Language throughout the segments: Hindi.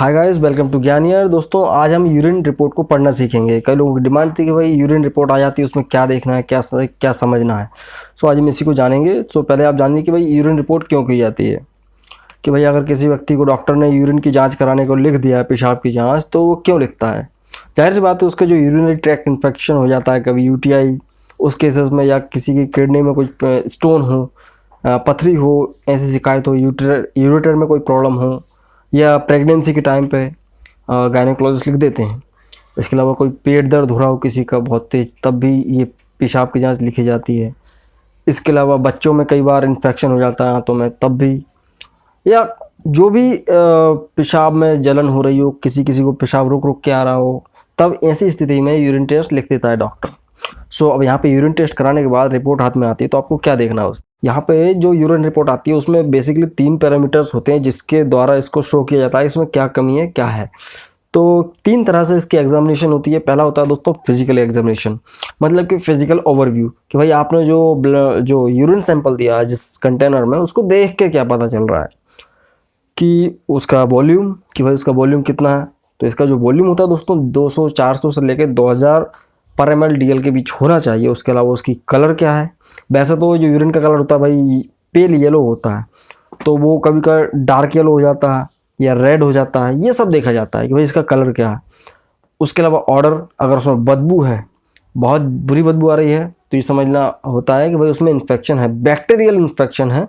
हाय गाइस, वेलकम टू ज्ञानियर। दोस्तों, आज हम यूरिन रिपोर्ट को पढ़ना सीखेंगे। कई लोगों की डिमांड थी कि भाई यूरिन रिपोर्ट आ जाती है, उसमें क्या देखना है, क्या समझना है। आज हम इसी को जानेंगे। पहले आप जानिए कि भाई यूरिन रिपोर्ट क्यों की जाती है। कि भाई अगर किसी व्यक्ति को डॉक्टर ने यूरिन की जाँच कराने को लिख दिया है, पेशाब की जाँच, तो वो क्यों लिखता है। जाहिर सी बात है, उसका जो यूरिनरी ट्रैक्ट इन्फेक्शन हो जाता है, कभी यूटीआई उस केसेस में, या किसी की किडनी में कुछ स्टोन हो, पथरी हो, ऐसी शिकायत हो, यूरेटर में कोई प्रॉब्लम हो, या प्रेगनेंसी के टाइम पे गायनेकोलॉजिस्ट लिख देते हैं। इसके अलावा कोई पेट दर्द हो रहा हो किसी का बहुत तेज़, तब भी ये पेशाब की जांच लिखी जाती है। इसके अलावा बच्चों में कई बार इन्फेक्शन हो जाता है हाथों में, तब भी, या जो भी पेशाब में जलन हो रही हो, किसी को पेशाब रुक रुक के आ रहा हो, तब ऐसी स्थिति में यूरिन टेस्ट लिख देता है डॉक्टर। अब यहाँ पे यूरिन टेस्ट कराने के बाद रिपोर्ट हाथ में आती है, तो आपको क्या देखना है उस यहाँ पे जो यूरिन रिपोर्ट आती है उसमें बेसिकली 3 पैरामीटर्स होते हैं, जिसके द्वारा इसको शो किया जाता है इसमें क्या कमी है, क्या है। तो 3 तरह से इसकी एग्जामिनेशन होती है। पहला होता है दोस्तों फिजिकल एग्जामिनेशन, मतलब कि फिजिकल ओवरव्यू, कि भाई आपने जो यूरिन सैंपल दिया है जिस कंटेनर में, उसको देख के क्या पता चल रहा है कि उसका वॉल्यूम, कि भाई उसका वॉल्यूम कितना है। तो इसका जो वॉल्यूम होता है दोस्तों 200-400 से लेकर 2000 पर ml DL के बीच होना चाहिए। उसके अलावा उसकी कलर क्या है। वैसे तो जो यूरिन का कलर होता है भाई पेल येलो होता है, तो वो कभी कभी डार्क येलो हो जाता है या रेड हो जाता है, ये सब देखा जाता है कि भाई इसका कलर क्या है। उसके अलावा ऑर्डर, अगर उसमें बदबू है, बहुत बुरी बदबू आ रही है, तो ये समझना होता है कि भाई उसमें इन्फेक्शन है, बैक्टीरियल इन्फेक्शन है।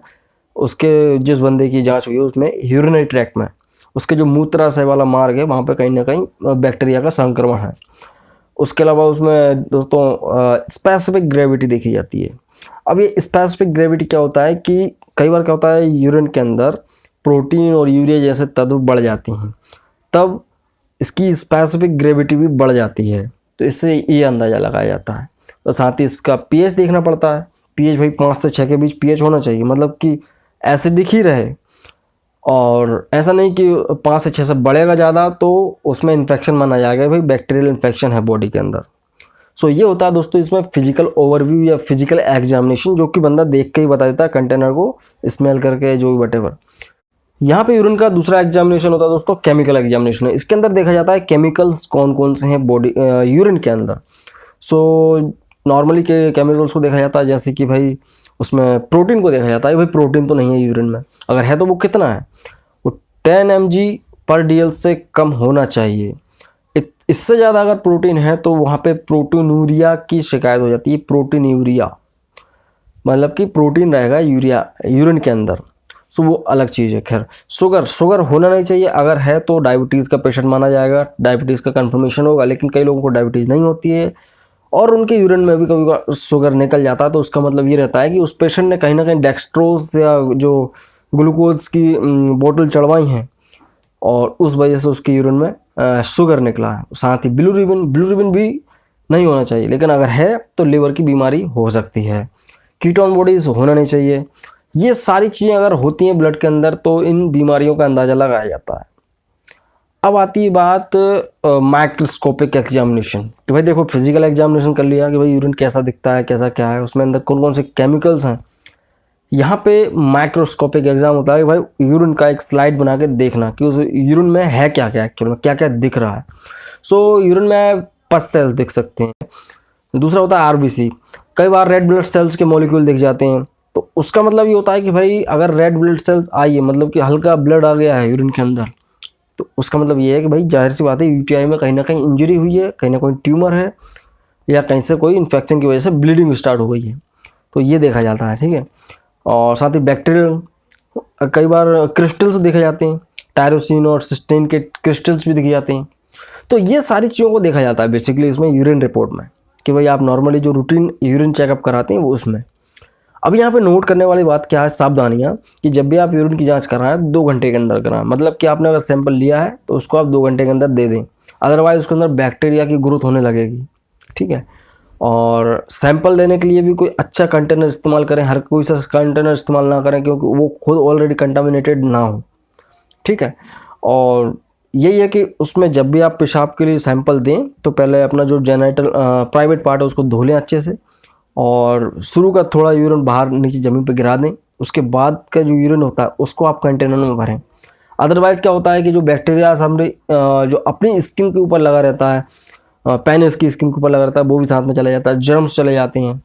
उसके जिस बंदे की जाँच हुई है उसमें यूरिनरी ट्रैक्ट में, उसके जो मूत्राशय वाला मार्ग है वहाँ पर कहीं ना कहीं बैक्टीरिया का संक्रमण है। उसके अलावा उसमें दोस्तों स्पेसिफिक ग्रेविटी देखी जाती है। अब ये स्पेसिफिक ग्रेविटी क्या होता है कि कई बार क्या होता है, यूरिन के अंदर प्रोटीन और यूरिया जैसे तत्व बढ़ जाती हैं, तब इसकी स्पेसिफिक ग्रेविटी भी बढ़ जाती है। तो इससे ये अंदाज़ा लगाया जाता है। और साथ ही इसका पीएच देखना पड़ता है। पीएच भाई 5 से 6 के बीच पीएच होना चाहिए, मतलब कि एसिडिक ही रहे, और ऐसा नहीं कि 5 से 6 से बढ़ेगा ज़्यादा तो उसमें इन्फेक्शन माना जाएगा, भाई बैक्टीरियल इन्फेक्शन है बॉडी के अंदर। ये होता है दोस्तों इसमें फिजिकल ओवरव्यू या फिजिकल एग्जामिनेशन, जो कि बंदा देख के ही बता देता है, कंटेनर को स्मेल करके, जो भी वटेवर। यहाँ पे यूरिन का दूसरा एग्जामिनेशन होता है दोस्तों केमिकल एग्जामिनेशन। इसके अंदर देखा जाता है केमिकल्स कौन कौन से हैं बॉडी यूरिन के अंदर। नॉर्मली के केमिकल्स को देखा जाता है, जैसे कि भाई उसमें प्रोटीन को देखा जाता है, भाई प्रोटीन तो नहीं है यूरिन में, अगर है तो वो कितना है, वो 10 mg/dl से कम होना चाहिए। इससे ज़्यादा अगर प्रोटीन है तो वहाँ पे प्रोटीनूरिया की शिकायत हो जाती है। प्रोटीनूरिया मतलब कि प्रोटीन रहेगा यूरिन के अंदर, वो अलग चीज़ है। खैर, शुगर होना नहीं चाहिए, अगर है तो डायबिटीज़ का पेशेंट माना जाएगा, डायबिटीज़ का कंफर्मेशन होगा। लेकिन कई लोगों को डायबिटीज़ नहीं होती है और उनके यूरिन में भी कभी शुगर निकल जाता है, तो उसका मतलब ये रहता है कि उस पेशेंट ने कहीं ना कहीं डेक्सट्रोज या जो ग्लूकोज की बोतल चढ़वाई हैं, और उस वजह से उसके यूरिन में शुगर निकला है। साथ ही ब्लू रिबन भी नहीं होना चाहिए, लेकिन अगर है तो लीवर की बीमारी हो सकती है। कीटोन बॉडीज होना नहीं चाहिए। ये सारी चीज़ें अगर होती हैं ब्लड के अंदर तो इन बीमारियों का अंदाज़ा लगाया जाता है। अब आती है बात माइक्रोस्कोपिक एग्जामिनेशन, कि भाई देखो फिजिकल एग्जामिनेशन कर लिया कि भाई यूरिन कैसा दिखता है, कैसा क्या है, उसमें अंदर कौन कौन से केमिकल्स हैं। यहाँ पे माइक्रोस्कोपिक एग्जाम होता है कि भाई यूरिन का एक स्लाइड बना के देखना कि उस यूरिन में है क्या क्या, एक्चुअल में क्या क्या दिख रहा है। यूरिन में पस सेल्स दिख सकते हैं। दूसरा होता है आरबीसी। कई बार रेड ब्लड सेल्स के मॉलिक्यूल दिख जाते हैं, तो उसका मतलब ये होता है कि भाई अगर रेड ब्लड सेल्स आई है, मतलब कि हल्का ब्लड आ गया है यूरिन के अंदर, तो उसका मतलब ये है कि भाई जाहिर सी बात है यूटीआई में कहीं ना कहीं इंजरी हुई है, कहीं ना कहीं ट्यूमर है, या कहीं से कोई इन्फेक्शन की वजह से ब्लीडिंग स्टार्ट हो गई है। तो ये देखा जाता है, ठीक है। और साथ ही बैक्टीरियल, कई बार क्रिस्टल्स देखे जाते हैं, टायरोसिन और सिस्टीन के क्रिस्टल्स भी दिखे जाते हैं। तो ये सारी चीज़ों को देखा जाता है बेसिकली इसमें यूरिन रिपोर्ट में, कि भाई आप नॉर्मली जो रूटीन यूरिन चेकअप कराते हैं वो उसमें। अब यहाँ पे नोट करने वाली बात क्या है, सावधानियाँ, कि जब भी आप यूरिन की जांच कराएं 2 घंटे के अंदर कराएं। मतलब कि आपने अगर सैंपल लिया है तो उसको आप 2 घंटे के अंदर दे दें, अदरवाइज उसके अंदर बैक्टीरिया की ग्रोथ होने लगेगी, ठीक है। और सैंपल देने के लिए भी कोई अच्छा कंटेनर इस्तेमाल करें, हर कोई सा कंटेनर इस्तेमाल ना करें, क्योंकि वो खुद ऑलरेडी कंटामिनेटेड ना हो, ठीक है। और यही है कि उसमें जब भी आप पेशाब के लिए सैंपल दें तो पहले अपना जो जेनिटल प्राइवेट पार्ट है उसको धो लें अच्छे से, और शुरू का थोड़ा यूरिन बाहर नीचे ज़मीन पर गिरा दें। उसके बाद का जो यूरिन होता है उसको आप कंटेनर में भरें। अदरवाइज़ क्या होता है कि जो बैक्टीरिया हमारे जो अपनी स्किन के ऊपर लगा रहता है, पेन इसकी स्किन के ऊपर लगा रहता है, वो भी साथ में चला जाता है, जर्म्स चले जाते हैं,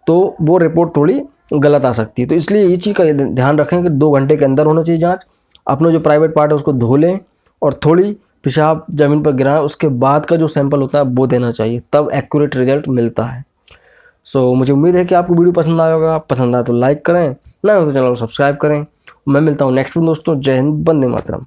तो वो रिपोर्ट थोड़ी गलत आ सकती है। तो इसलिए ये चीज़ का ध्यान रखें कि 2 घंटे के अंदर होना चाहिए जांच। अपना जो प्राइवेट पार्ट है उसको धो लें और थोड़ी पेशाब ज़मीन पर गिराएं, उसके बाद का जो सैंपल होता है वो देना चाहिए, तब एक्यूरेट रिजल्ट मिलता है। सो मुझे उम्मीद है कि आपको वीडियो पसंद आया होगा। पसंद आया तो लाइक करें, ना हो तो चैनल को सब्सक्राइब करें। मैं मिलता हूँ नेक्स्ट में दोस्तों। जय हिंद, वंदे मातरम।